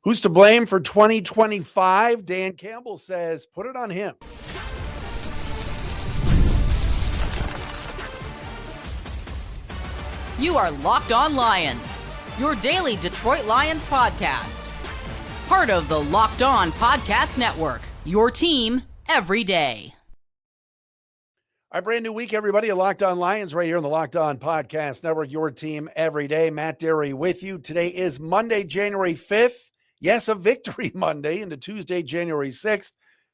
Who's to blame for 2025? Dan Campbell says, put it on him. You are Locked On Lions, your daily Detroit Lions podcast. Part of the Locked On Podcast Network, your team every day. Our brand new week, everybody. Locked On Lions right here on the Locked On Podcast Network, your team every day. Matt Dery with you. Today is Monday, January 5th. Yes, a victory Monday into Tuesday, January 6th.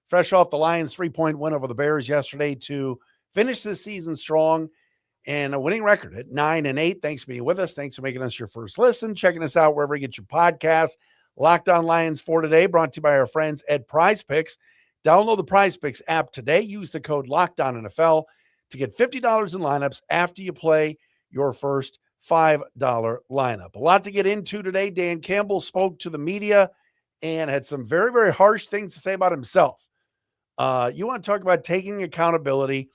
Fresh off the Lions' 3-point win over the Bears yesterday to finish the season strong and a winning record at 9-8. Thanks for being with us. Thanks for making us your first listen. Checking us out wherever you get your podcasts. Locked On Lions for today, brought to you by our friends at Prize Picks. Download the Prize Picks app today. Use the code LOCKEDONNFL to get $50 in lineups after you play your first $5 lineup. A lot to get into today. Dan Campbell spoke to the media and had some very, very harsh things to say about himself. You want to talk about taking accountability,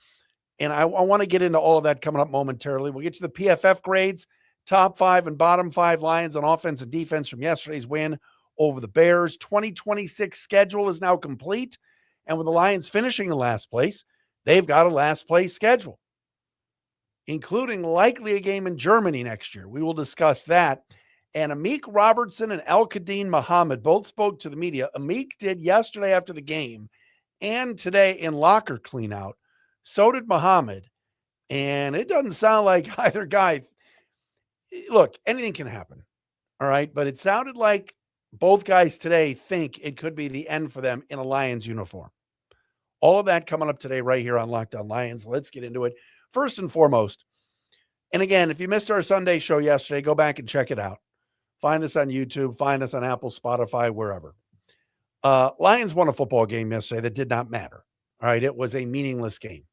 and I want to get into all of that coming up momentarily. We'll get to the PFF grades, top 5 and bottom 5 Lions on offense and defense from yesterday's win over the Bears. 2026 schedule is now complete, and with the Lions finishing in last place, they've got a last place schedule, including likely a game in Germany next year. We will discuss that. And Amik, Robertson, and Al-Quadin Muhammad both spoke to the media. Amik did yesterday after the game and today in locker cleanout. So did Muhammad. And it doesn't sound like either guy. Look, anything can happen. All right. But it sounded like both guys today think it could be the end for them in a Lions uniform. All of that coming up today right here on Locked On Lions. Let's get into it. First and foremost, and again, if you missed our Sunday show yesterday, go back and check it out. Find us on YouTube, find us on Apple, Spotify, wherever. Lions won a football game yesterday that did not matter. All right, it was a meaningless game.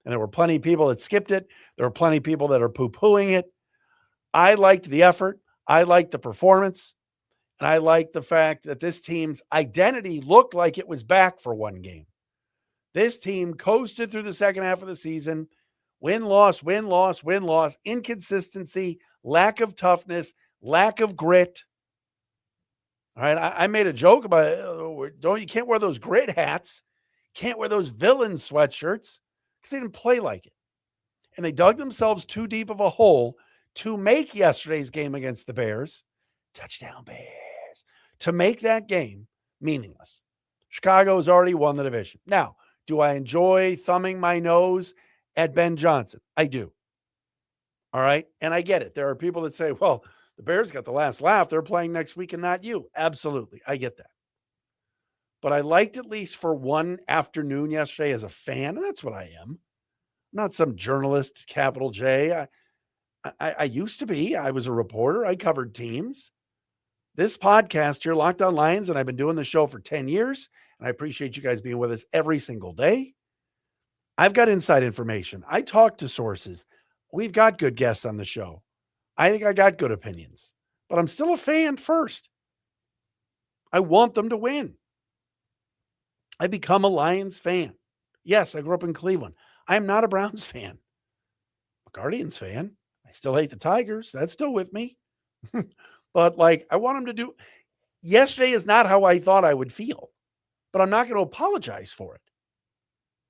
And there were plenty of people that skipped it. There were plenty of people that are poo-pooing it. I liked the effort. I liked the performance. And I liked the fact that this team's identity looked like it was back for one game. This team coasted through the second half of the season. Win-loss, win-loss, win-loss, inconsistency, lack of toughness, lack of grit. All right, I made a joke about it. You can't wear those grit hats. Can't wear those villain sweatshirts because they didn't play like it. And they dug themselves too deep of a hole to make yesterday's game against the Bears, touchdown Bears, to make that game meaningless. Chicago has already won the division. Now, do I enjoy thumbing my nose at Ben Johnson? I do. All right. And I get it. There are people that say, well, the Bears got the last laugh. They're playing next week and not you. Absolutely. I get that. But I liked at least for one afternoon yesterday as a fan, and that's what I am. I'm not some journalist, capital J. I used to be. I was a reporter. I covered teams. This podcast here, Locked On Lions, and I've been doing the show for 10 years, and I appreciate you guys being with us every single day. I've got inside information. I talk to sources. We've got good guests on the show. I think I got good opinions, but I'm still a fan first. I want them to win. I become a Lions fan. Yes, I grew up in Cleveland. I am not a Browns fan. I'm a Guardians fan. I still hate the Tigers. That's still with me. But I want them to do. Yesterday is not how I thought I would feel, but I'm not going to apologize for it.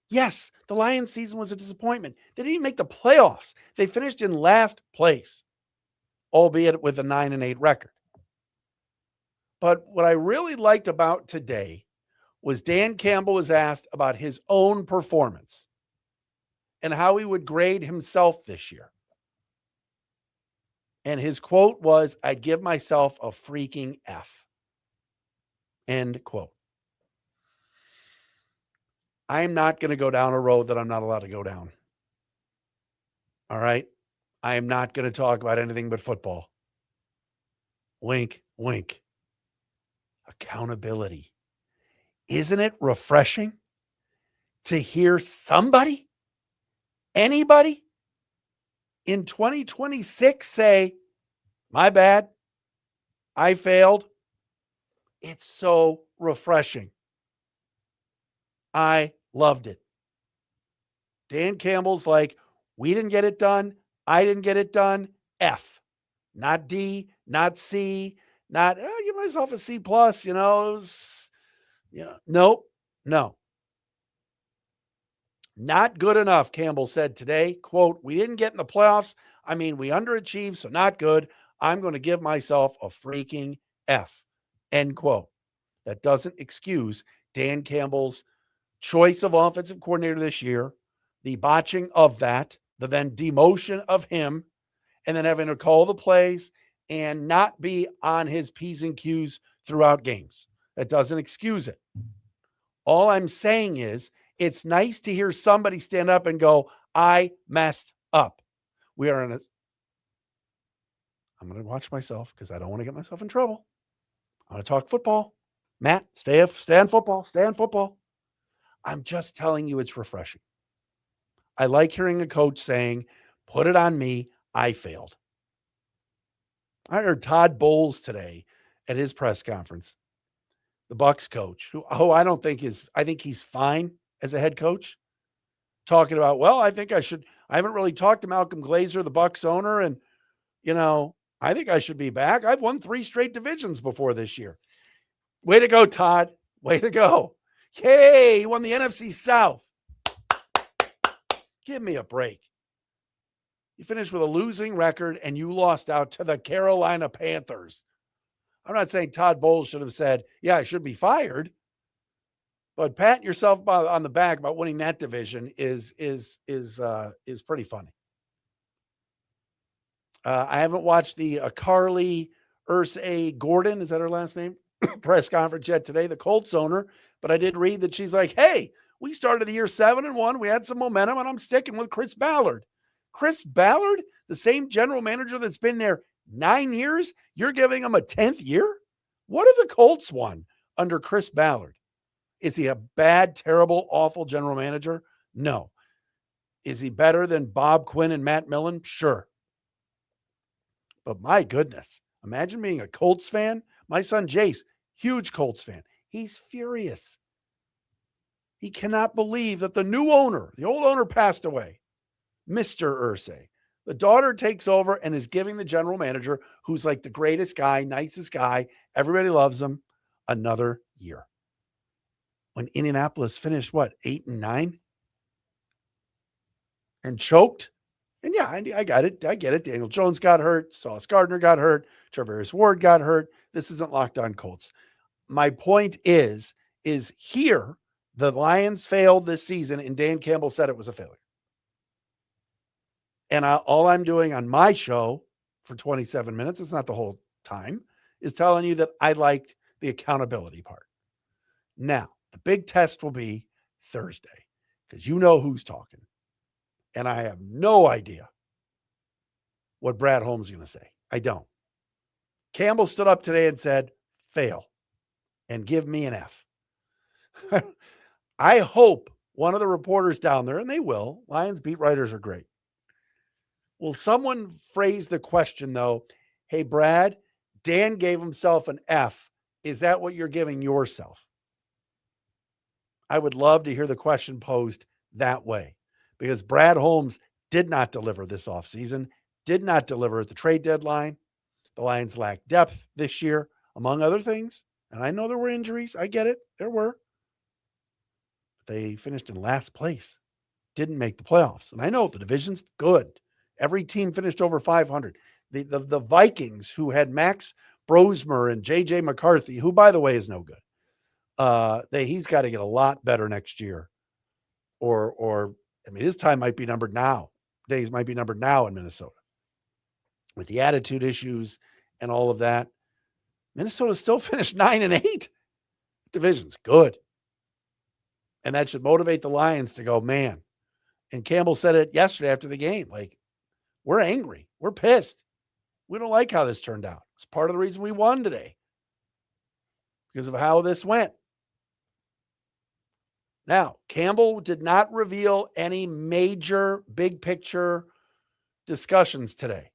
Yes, the Lions season was a disappointment. They didn't even make the playoffs. They finished in last place, albeit with a 9-8 record. But what I really liked about today was Dan Campbell was asked about his own performance and how he would grade himself this year. And his quote was, "I'd give myself a freaking F." End quote. I'm not going to go down a road that I'm not allowed to go down. All right? I am not going to talk about anything but football. Wink, wink. Accountability. Isn't it refreshing to hear somebody, anybody in 2026 say, my bad, I failed? It's so refreshing. I loved it. Dan Campbell's like, we didn't get it done. I didn't get it done. F. Not D, not C, Not, give myself a C plus, nope, no. Not good enough, Campbell said today. Quote, we didn't get in the playoffs. I mean, we underachieved, so not good. I'm going to give myself a freaking F, end quote. That doesn't excuse Dan Campbell's choice of offensive coordinator this year, the botching of that, the then demotion of him, and then having to call the plays and not be on his P's and Q's throughout games. That doesn't excuse it. All I'm saying is it's nice to hear somebody stand up and go, I messed up. We are in a, I'm going to watch myself because I don't want to get myself in trouble. I want to talk football. Matt, stay on football. Stay on football. I'm just telling you it's refreshing. I like hearing a coach saying, put it on me. I failed. I heard Todd Bowles today at his press conference, the Bucs coach, who I don't think I think he's fine as a head coach, talking about, well, I haven't really talked to Malcolm Glazer, the Bucs owner, and, I think I should be back. I've won 3 straight divisions before this year. Way to go, Todd. Way to go. Yay, he won the NFC South. Give me a break. You finished with a losing record and you lost out to the Carolina Panthers. I'm not saying Todd Bowles should have said, yeah, I should be fired. But patting yourself on the back about winning that division is pretty funny. I haven't watched the Carly Ursay Gordon, is that her last name? Press conference yet today, the Colts owner. But I did read that she's like, hey, we started the year 7-1. We had some momentum, and I'm sticking with Chris Ballard. Chris Ballard, the same general manager that's been there 9 years, you're giving him a 10th year? What have the Colts won under Chris Ballard? Is he a bad, terrible, awful general manager? No. Is he better than Bob Quinn and Matt Millen? Sure. But my goodness, imagine being a Colts fan. My son Jace, huge Colts fan. He's furious. He cannot believe that the new owner, the old owner passed away, Mr. Ursay. The daughter takes over and is giving the general manager, who's like the greatest guy, nicest guy, everybody loves him, another year. When Indianapolis finished, 8-9? And choked? And yeah, I got it. I get it. Daniel Jones got hurt. Sauce Gardner got hurt. Travis Ward got hurt. This isn't Locked On Colts. My point is here, the Lions failed this season, and Dan Campbell said it was a failure. And all I'm doing on my show for 27 minutes, it's not the whole time, is telling you that I liked the accountability part. Now, the big test will be Thursday, because you know who's talking. And I have no idea what Brad Holmes is going to say. I don't. Campbell stood up today and said, fail, and give me an F. I hope one of the reporters down there, and they will, Lions beat writers are great. Will someone phrase the question, though, hey, Brad, Dan gave himself an F. Is that what you're giving yourself? I would love to hear the question posed that way, because Brad Holmes did not deliver this offseason, did not deliver at the trade deadline. The Lions lacked depth this year, among other things. And I know there were injuries. I get it. There were. They finished in last place, didn't make the playoffs. And I know the division's good. Every team finished over 500. The Vikings, who had Max Brosmer and J.J. McCarthy, who, by the way, is no good. He's got to get a lot better next year. Or his time might be numbered now. Days might be numbered now in Minnesota. With the attitude issues and all of that, Minnesota still finished 9-8. Division's good. And that should motivate the Lions to go, man. And Campbell said it yesterday after the game. Like, we're angry. We're pissed. We don't like how this turned out. It's part of the reason we won today, because of how this went. Now, Campbell did not reveal any major big picture discussions today.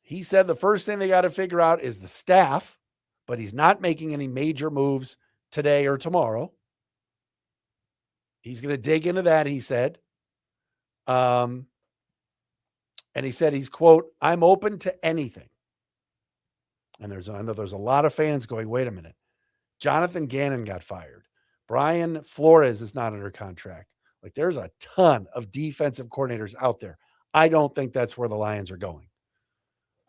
He said the first thing they got to figure out is the staff, but he's not making any major moves today or tomorrow. He's going to dig into that, he said. And he said he's, quote, I'm open to anything. And I know there's a lot of fans going, wait a minute. Jonathan Gannon got fired. Brian Flores is not under contract. Like, there's a ton of defensive coordinators out there. I don't think that's where the Lions are going.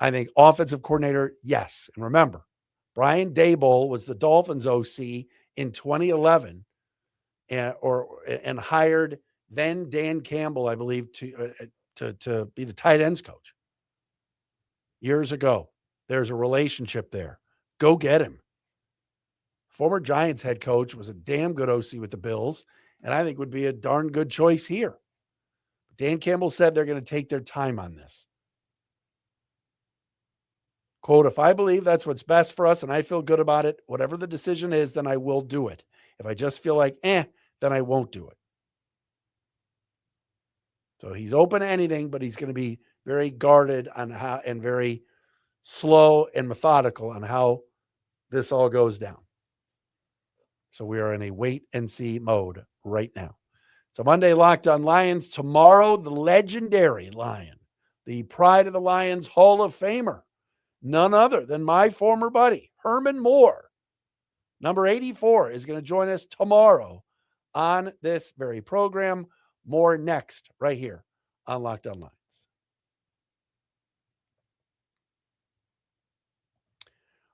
I think offensive coordinator, yes. And remember, Brian Daboll was the Dolphins OC in 2011 and hired then Dan Campbell, I believe, to be the tight ends coach years ago. There's a relationship there. Go get him. Former Giants head coach was a damn good OC with the Bills, and I think would be a darn good choice here. Dan Campbell said they're going to take their time on this. Quote, if I believe that's what's best for us and I feel good about it, whatever the decision is, then I will do it. If I just feel like, then I won't do it. So he's open to anything, but he's going to be very guarded on how, and very slow and methodical on how this all goes down. So we are in a wait and see mode right now. So Monday, Locked On Lions. Tomorrow, the legendary Lion, the pride of the Lions Hall of Famer, none other than my former buddy, Herman Moore. Number 84 is going to join us tomorrow on this very program. More next, right here on Locked On Lions.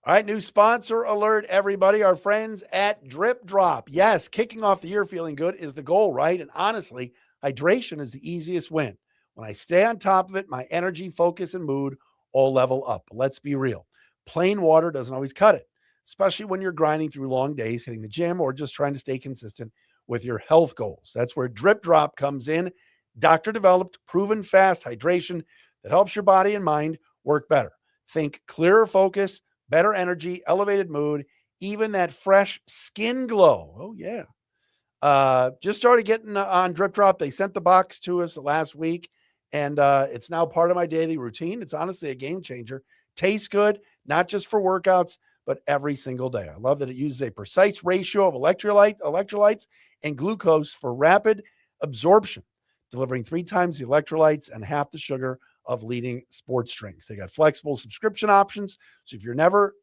All right, new sponsor alert, everybody. Our friends at Drip Drop. Yes, kicking off the year feeling good is the goal, right? And honestly, hydration is the easiest win. When I stay on top of it, my energy, focus, and mood all level up. Let's be real. Plain water doesn't always cut it, especially when you're grinding through long days, hitting the gym, or just trying to stay consistent with your health goals. That's where Drip Drop comes in. Doctor-developed, proven fast hydration that helps your body and mind work better. Think clearer focus, better energy, elevated mood, even that fresh skin glow. Oh, yeah. Just started getting on Drip Drop. They sent the box to us last week, and it's now part of my daily routine. It's honestly a game changer. Tastes good, not just for workouts, but every single day. I love that it uses a precise ratio of electrolytes and glucose for rapid absorption, delivering 3 times the electrolytes and half the sugar of leading sports drinks. They got flexible subscription options, so if you're never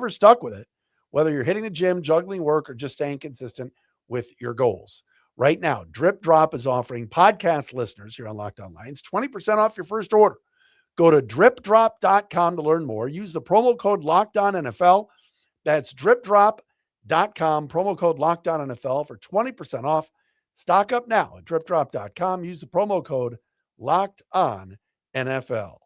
stuck with it, whether you're hitting the gym, juggling work, or just staying consistent with your goals. Right now, Drip Drop is offering podcast listeners here on Locked On Lions 20% off your first order. Go to dripdrop.com to learn more. Use the promo code LOCKEDONNFL. That's dripdrop.com, promo code LOCKEDONNFL for 20% off. Stock up now at dripdrop.com. Use the promo code LOCKEDONNFL.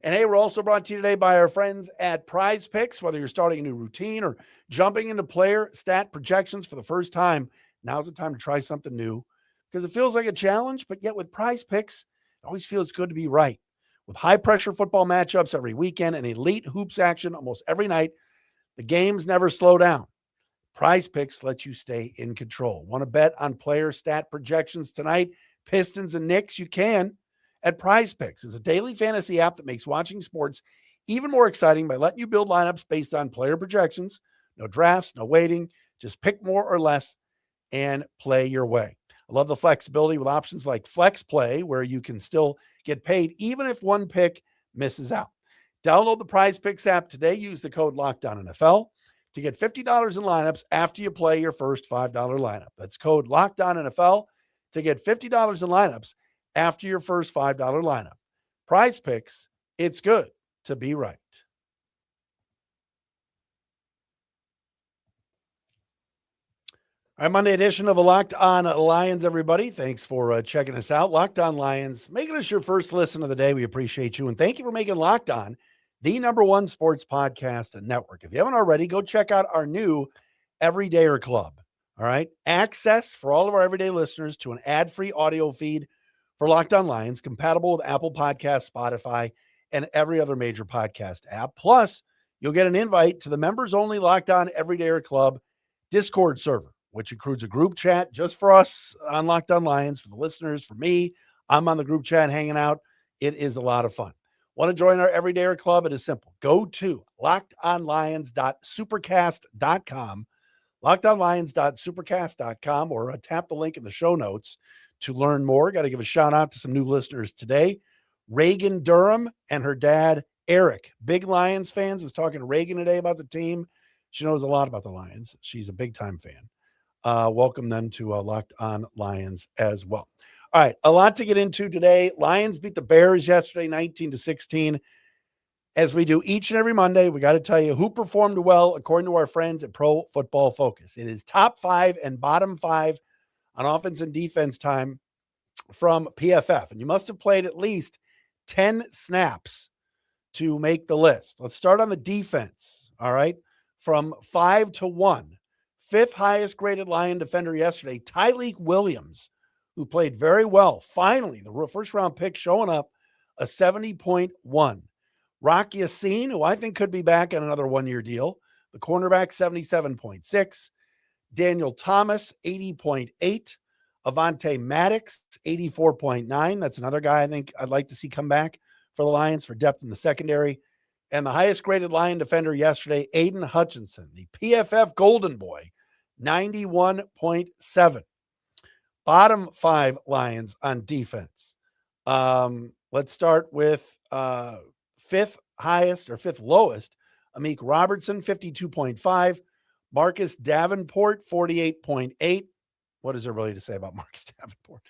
And hey, we're also brought to you today by our friends at Prize Picks. Whether you're starting a new routine or jumping into player stat projections for the first time, now's the time to try something new because it feels like a challenge, but yet with Prize Picks, it always feels good to be right. With high-pressure football matchups every weekend and elite hoops action almost every night, the games never slow down. Prize Picks lets you stay in control. Want to bet on player stat projections tonight? Pistons and Knicks, you can at Prize Picks. It's a daily fantasy app that makes watching sports even more exciting by letting you build lineups based on player projections. No drafts, no waiting. Just pick more or less and play your way. I love the flexibility with options like Flex Play, where you can still get paid even if one pick misses out. Download the Prize Picks app today. Use the code LOCKEDONNFL to get $50 in lineups after you play your first $5 lineup. That's code LOCKEDONNFL to get $50 in lineups after your first $5 lineup. Prize Picks, it's good to be right. All right, Monday edition of a Locked On Lions, everybody. Thanks for checking us out. Locked On Lions, making us your first listen of the day. We appreciate you. And thank you for making Locked On the #1 sports podcast and network. If you haven't already, go check out our new Everydayer Club. All right. Access for all of our everyday listeners to an ad-free audio feed for Locked On Lions, compatible with Apple Podcasts, Spotify, and every other major podcast app. Plus, you'll get an invite to the members-only Locked On Everydayer Club Discord server, which includes a group chat just for us on Locked On Lions, for the listeners, for me. I'm on the group chat hanging out. It is a lot of fun. Want to join our Everydayer Club? It is simple. Go to lockedonlions.supercast.com, lockedonlions.supercast.com, or tap the link in the show notes to learn more. Got to give a shout out to some new listeners today. Reagan Durham and her dad, Eric, big Lions fans, was talking to Reagan today about the team. She knows a lot about the Lions. She's a big-time fan. Welcome them to Locked On Lions as well. All right, a lot to get into today. Lions beat the Bears yesterday, 19-16. As we do each and every Monday, we got to tell you who performed well according to our friends at Pro Football Focus. It is top 5 and bottom 5 on offense and defense time from PFF. And you must have played at least 10 snaps to make the list. Let's start on the defense. All right. From 5 to 1, fifth highest graded Lion defender yesterday, Tyleik Williams, who played very well. Finally, the first round pick showing up, a 70.1. Rock Yassin, who I think could be back on another 1-year deal. The cornerback, 77.6. Daniel Thomas, 80.8. Avonte Maddox, 84.9. That's another guy I think I'd like to see come back for the Lions for depth in the secondary. And the highest graded Lion defender yesterday, Aidan Hutchinson, the PFF Golden Boy, 91.7. Bottom 5 Lions on defense. Let's start with fifth highest or fifth lowest, Amik Robertson, 52.5. Marcus Davenport, 48.8. What is there really to say about Marcus Davenport?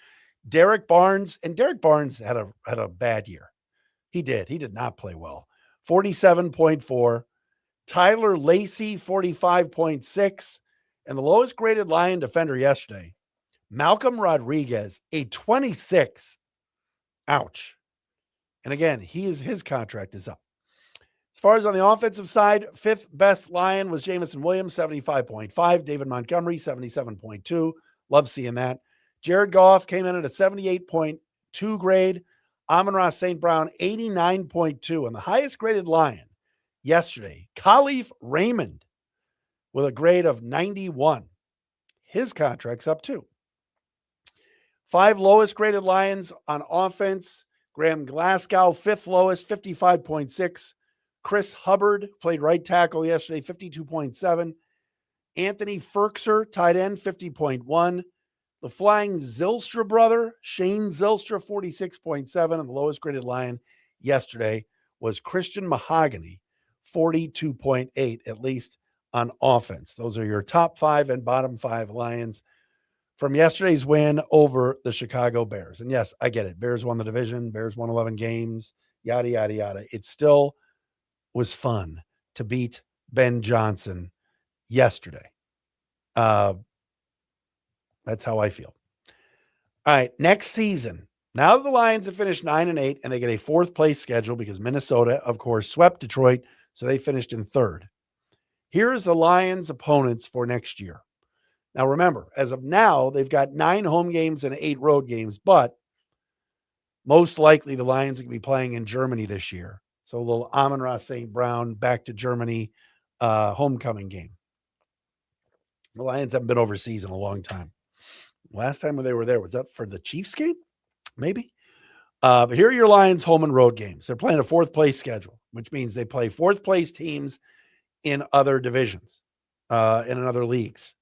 Derek Barnes, and Derek Barnes had a bad year. He did not play well. 47.4. Tyler Lacey, 45.6. And the lowest graded Lion defender yesterday, Malcolm Rodriguez, a 26. Ouch. And again, his contract is up. As far as on the offensive side, fifth best Lion was Jamison Williams, 75.5. David Montgomery, 77.2. Love seeing that. Jared Goff came in at a 78.2 grade. Amon-Ra St. Brown, 89.2. And the highest graded Lion yesterday, Khalif Raymond, with a grade of 91. His contract's up too. 5 lowest graded Lions on offense. Graham Glasgow, 5th lowest, 55.6. Chris Hubbard played right tackle yesterday, 52.7. Anthony Ferkser, tight end, 50.1. The Flying Zylstra brother, Shane Zylstra, 46.7. And the lowest graded Lion yesterday was Christian Mahogany, 42.8, at least on offense. Those are your top 5 and bottom 5 Lions from yesterday's win over the Chicago Bears. And yes, I get it. Bears won the division. Bears won 11 games, yada, yada, yada. It still was fun to beat Ben Johnson yesterday. That's how I feel. All right, next season. Now that the Lions have finished 9-8 and they get a 4th place schedule because Minnesota, of course, swept Detroit, so they finished in 3rd. Here's the Lions' opponents for next year. Now, remember, as of now, they've got 9 home games and 8 road games, but most likely the Lions are going to be playing in Germany this year. So a little Amon-Ra St. Brown back to Germany homecoming game. The Lions haven't been overseas in a long time. Last time when they were there, was that for the Chiefs game? Maybe. But here are your Lions home and road games. They're playing a 4th place schedule, which means they play 4th place teams in other divisions, in other leagues.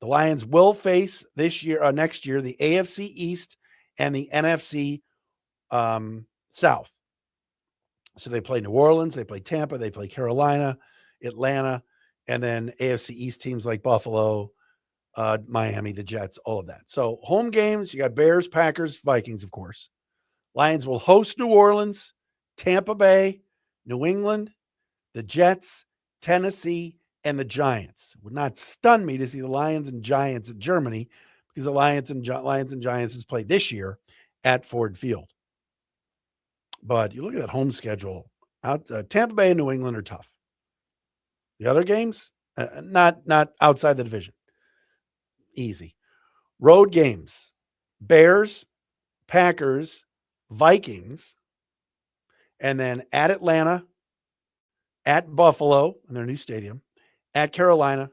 The Lions will face next year, the AFC East and the NFC South. So they play New Orleans, they play Tampa, they play Carolina, Atlanta, and then AFC East teams like Buffalo, Miami, the Jets, all of that. So home games, you got Bears, Packers, Vikings, of course. Lions will host New Orleans, Tampa Bay, New England, the Jets, Tennessee, and the Giants. It would not stun me to see the Lions and Giants in Germany because the Lions and Giants has played this year at Ford Field. But you look at that home schedule, Tampa Bay and New England are tough. The other games, not outside the division. Easy. Road games, Bears, Packers, Vikings, and then at Atlanta, at Buffalo in their new stadium, at Carolina,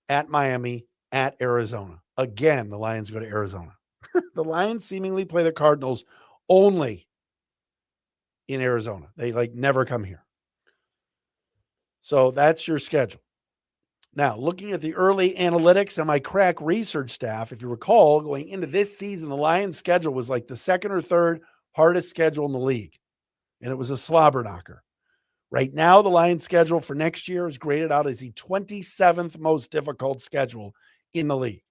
at Miami, at Arizona. Again, the Lions go to Arizona. The Lions seemingly play the Cardinals only in Arizona. They never come here. So that's your schedule. Now, looking at the early analytics and my crack research staff, if you recall, going into this season, the Lions' schedule was like the 2nd or 3rd hardest schedule in the league. And it was a slobber knocker. Right now, the Lions' schedule for next year is graded out as the 27th most difficult schedule in the league.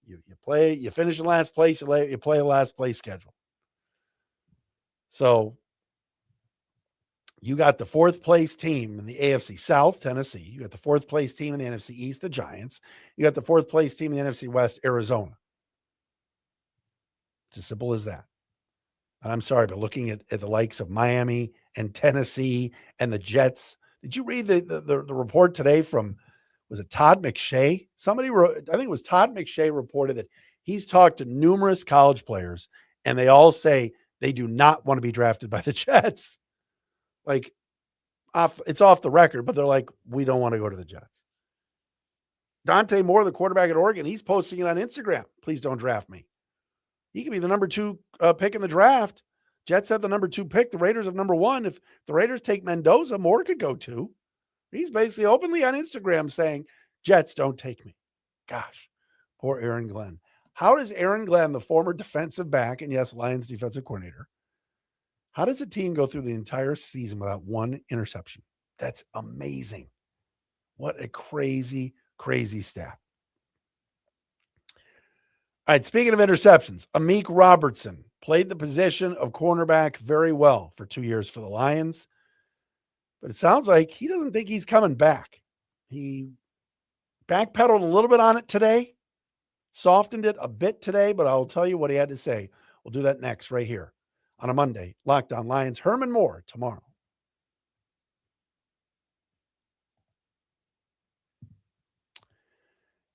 You finish in last place, you play a last place schedule. So you got the fourth place team in the AFC South, Tennessee. You got the fourth place team in the NFC East, the Giants. You got the fourth place team in the NFC West, Arizona. It's as simple as that. And I'm sorry, but looking at the likes of Miami and Tennessee and the Jets, did you read the report today from, was it Todd McShay? Somebody wrote, I think it was Todd McShay reported that he's talked to numerous college players and they all say they do not want to be drafted by the Jets. Like, it's off the record, but they're like, we don't want to go to the Jets. Dante Moore, the quarterback at Oregon, he's posting it on Instagram. Please don't draft me. He could be the number 2 pick in the draft. Jets have the number 2 pick. The Raiders have number 1. If the Raiders take Mendoza, Moore could go 2. He's basically openly on Instagram saying, Jets, don't take me. Gosh, poor Aaron Glenn. How does Aaron Glenn, the former defensive back, and yes, Lions defensive coordinator, how does a team go through the entire season without 1 interception? That's amazing. What a crazy, crazy stat. All right, speaking of interceptions, Amik Robertson played the position of cornerback very well for 2 years for the Lions, but it sounds like he doesn't think he's coming back. He backpedaled a little bit on it today, softened it a bit today, but I'll tell you what he had to say. We'll do that next right here on a Monday. Locked On Lions, Herman Moore tomorrow.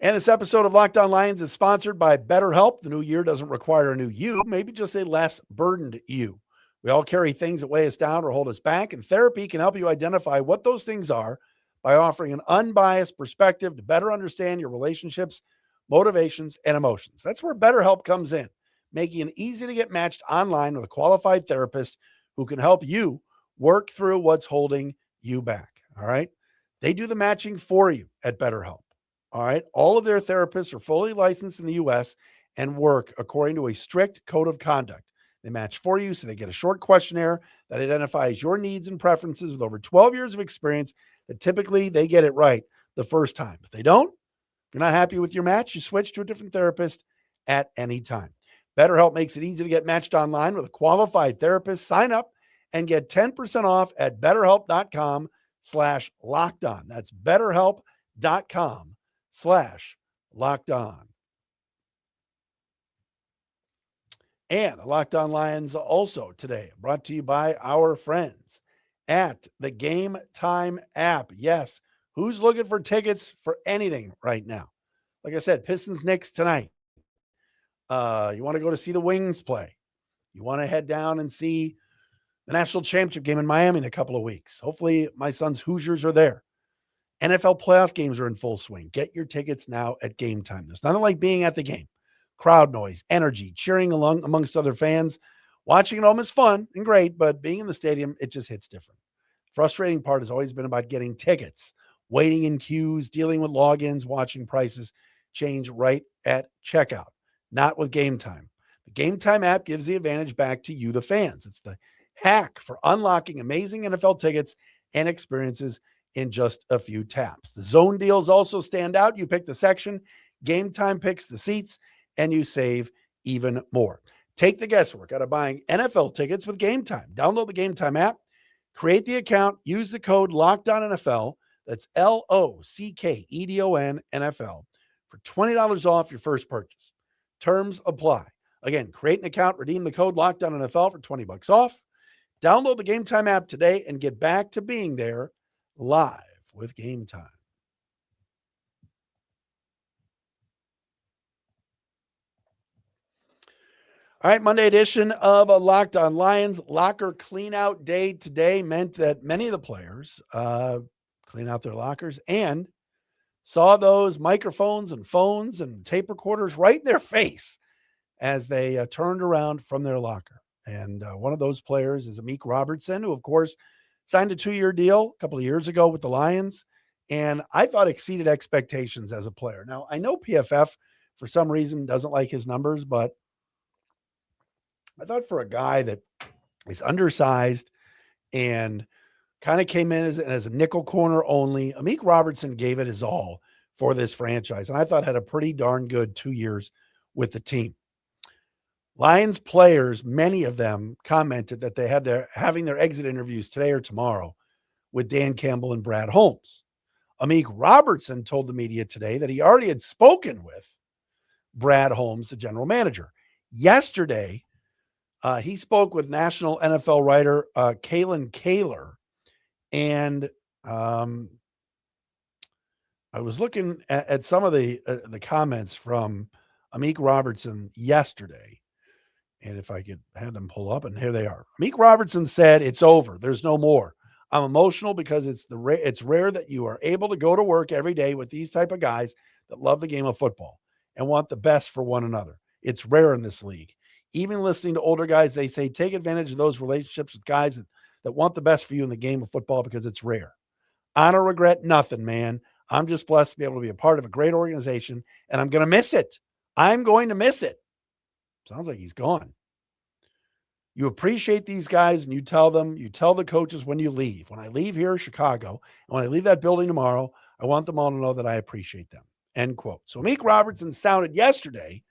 And this episode of Locked On Lions is sponsored by BetterHelp. The new year doesn't require a new you, maybe just a less burdened you. We all carry things that weigh us down or hold us back, and therapy can help you identify what those things are by offering an unbiased perspective to better understand your relationships, motivations, and emotions. That's where BetterHelp comes in, making it easy to get matched online with a qualified therapist who can help you work through what's holding you back. All right? They do the matching for you at BetterHelp. All right. All of their therapists are fully licensed in the U.S. and work according to a strict code of conduct. They match for you, so they get a short questionnaire that identifies your needs and preferences with over 12 years of experience that typically they get it right the first time. If they don't, if you're not happy with your match, you switch to a different therapist at any time. BetterHelp makes it easy to get matched online with a qualified therapist. Sign up and get 10% off at BetterHelp.com/lockedon. That's BetterHelp.com/lockedon. And the Locked On Lions also today brought to you by our friends at the Game Time app. Yes, who's looking for tickets for anything right now? Like I said, Pistons Knicks tonight. You want to go to see the Wings play. You want to head down and see the national championship game in Miami in a couple of weeks. Hopefully my son's Hoosiers are there. NFL playoff games are in full swing. Get your tickets now at Game Time. There's nothing like being at the game. Crowd noise, energy, cheering along amongst other fans. Watching at home is fun and great, but being in the stadium, it just hits different. Frustrating part has always been about getting tickets, waiting in queues, dealing with logins, watching prices change right at checkout. Not with Game Time. The Game Time app gives the advantage back to you, the fans. It's the hack for unlocking amazing NFL tickets and experiences in just a few taps. The zone deals also stand out. You pick the section, Game Time picks the seats, and you save even more. Take the guesswork out of buying NFL tickets with Game Time. Download the Game Time app, create the account, use the code LOCKEDONNFL. That's LOCKEDON NFL for $20 off your first purchase. Terms apply. Again, create an account, redeem the code LOCKEDONNFL for $20 off. Download the Game Time app today and get back to being there live with Game Time. All right, Monday edition of a Locked On Lions. Locker clean out day today meant that many of the players clean out their lockers and saw those microphones and phones and tape recorders right in their face as they turned around from their locker. And one of those players is Amik Robertson, who, of course, signed a 2-year deal a couple of years ago with the Lions, and I thought exceeded expectations as a player. Now, I know PFF, for some reason, doesn't like his numbers, but I thought for a guy that is undersized and kind of came in as a nickel corner only. Amik Robertson gave it his all for this franchise, and I thought had a pretty darn good 2 years with the team. Lions players, many of them commented that they had having their exit interviews today or tomorrow with Dan Campbell and Brad Holmes. Amik Robertson told the media today that he already had spoken with Brad Holmes, the general manager. Yesterday, he spoke with national NFL writer Kalen Kaler, and I was looking at some of the comments from Amik Robertson yesterday, and if I could have them pull up, and here they are. Amik Robertson said, "It's over. There's no more. I'm emotional because it's rare that you are able to go to work every day with these type of guys that love the game of football and want the best for one another. It's rare in this league. Even listening to older guys, they say take advantage of those relationships with guys that want the best for you in the game of football because it's rare. I don't regret nothing, man. I'm just blessed to be able to be a part of a great organization, and I'm going to miss it. I'm going to miss it." Sounds like he's gone. You appreciate these guys, and you tell the coaches when you leave. When I leave here, Chicago, and when I leave that building tomorrow, I want them all to know that I appreciate them. End quote. So Amik Robertson sounded yesterday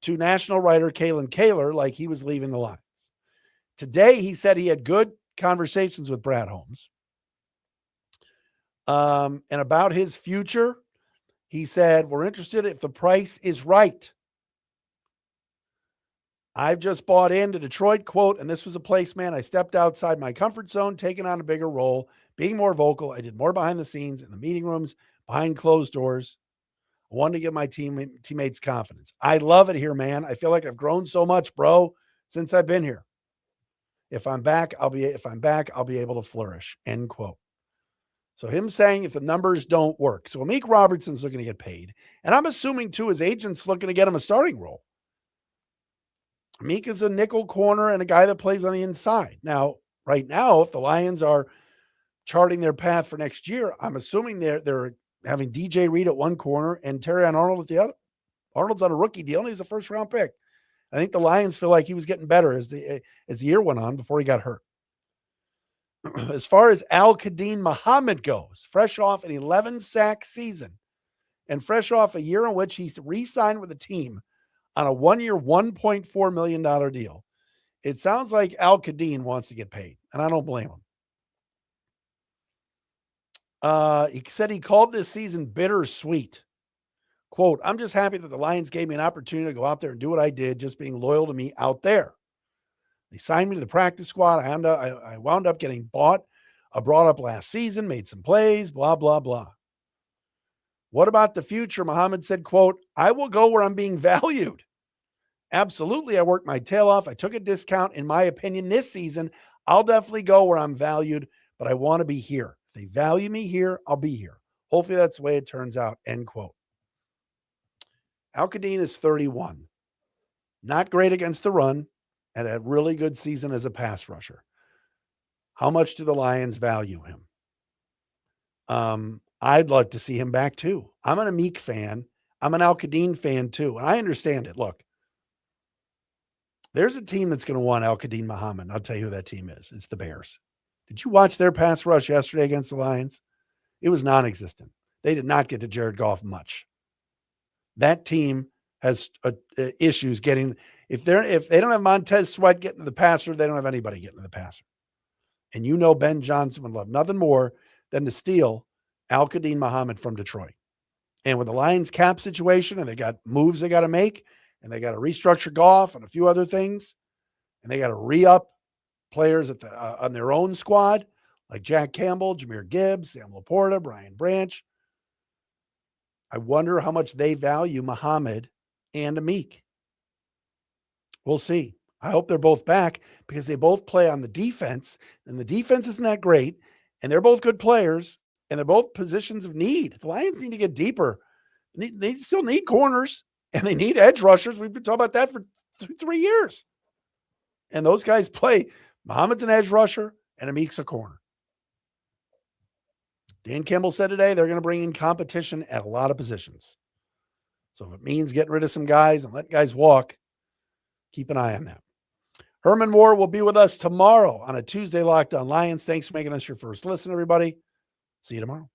to national writer Kalen Kaler like he was leaving the Lions. Today, he said he had good conversations with Brad Holmes. And about his future, he said, "We're interested if the price is right. I've just bought into Detroit," quote, "and this was a place, man, I stepped outside my comfort zone, taking on a bigger role, being more vocal. I did more behind the scenes in the meeting rooms, behind closed doors. I wanted to give my teammates confidence. I love it here, man. I feel like I've grown so much, bro, since I've been here. If I'm back, I'll be able to flourish," end quote. So him saying if the numbers don't work. So Amik Robertson's looking to get paid. And I'm assuming, too, his agent's looking to get him a starting role. Amik is a nickel corner and a guy that plays on the inside. Now, right now, if the Lions are charting their path for next year, I'm assuming they're having DJ Reed at one corner and Terrion Arnold at the other. Arnold's on a rookie deal, and he's a first-round pick. I think the Lions feel like he was getting better as the year went on before he got hurt. As far as Al-Quadin Muhammad goes, fresh off an 11-sack season and fresh off a year in which he re-signed with the team on a one-year, $1.4 million deal, it sounds like Al-Quadin wants to get paid, and I don't blame him. He said he called this season bittersweet. Quote, "I'm just happy that the Lions gave me an opportunity to go out there and do what I did, just being loyal to me out there. They signed me to the practice squad. I wound up getting brought up last season, made some plays, blah, blah, blah." What about the future? Muhammad said, quote, "I will go where I'm being valued. Absolutely, I worked my tail off. I took a discount. In my opinion, this season, I'll definitely go where I'm valued, but I want to be here. If they value me here, I'll be here. Hopefully that's the way it turns out," end quote. Al-Quadin is 31. Not great against the run, and a really good season as a pass rusher. How much do the Lions value him? I'd like to see him back too. I'm an Amik fan. I'm an Al-Quadin fan too, and I understand it. Look, there's a team that's going to want Al-Quadin Muhammad. I'll tell you who that team is. It's the Bears. Did you watch their pass rush yesterday against the Lions? It was non-existent. They did not get to Jared Goff much. That team has issues getting – if they don't have Montez Sweat getting to the passer, they don't have anybody getting to the passer. And you know Ben Johnson would love nothing more than to steal Al-Quadin Muhammad from Detroit. And with the Lions cap situation, and they got moves they got to make, and they got to restructure Goff and a few other things, and they got to re-up players on their own squad, like Jack Campbell, Jahmyr Gibbs, Sam Laporta, Brian Branch. I wonder how much they value Muhammad and Amik. We'll see. I hope they're both back because they both play on the defense, and the defense isn't that great, and they're both good players, and they're both positions of need. The Lions need to get deeper. They still need corners, and they need edge rushers. We've been talking about that for 3 years. And those guys play. Muhammad's an edge rusher, and Amik's a corner. Dan Campbell said today they're going to bring in competition at a lot of positions. So if it means getting rid of some guys and letting guys walk, keep an eye on that. Herman Moore will be with us tomorrow on a Tuesday Locked On Lions. Thanks for making us your first listen, everybody. See you tomorrow.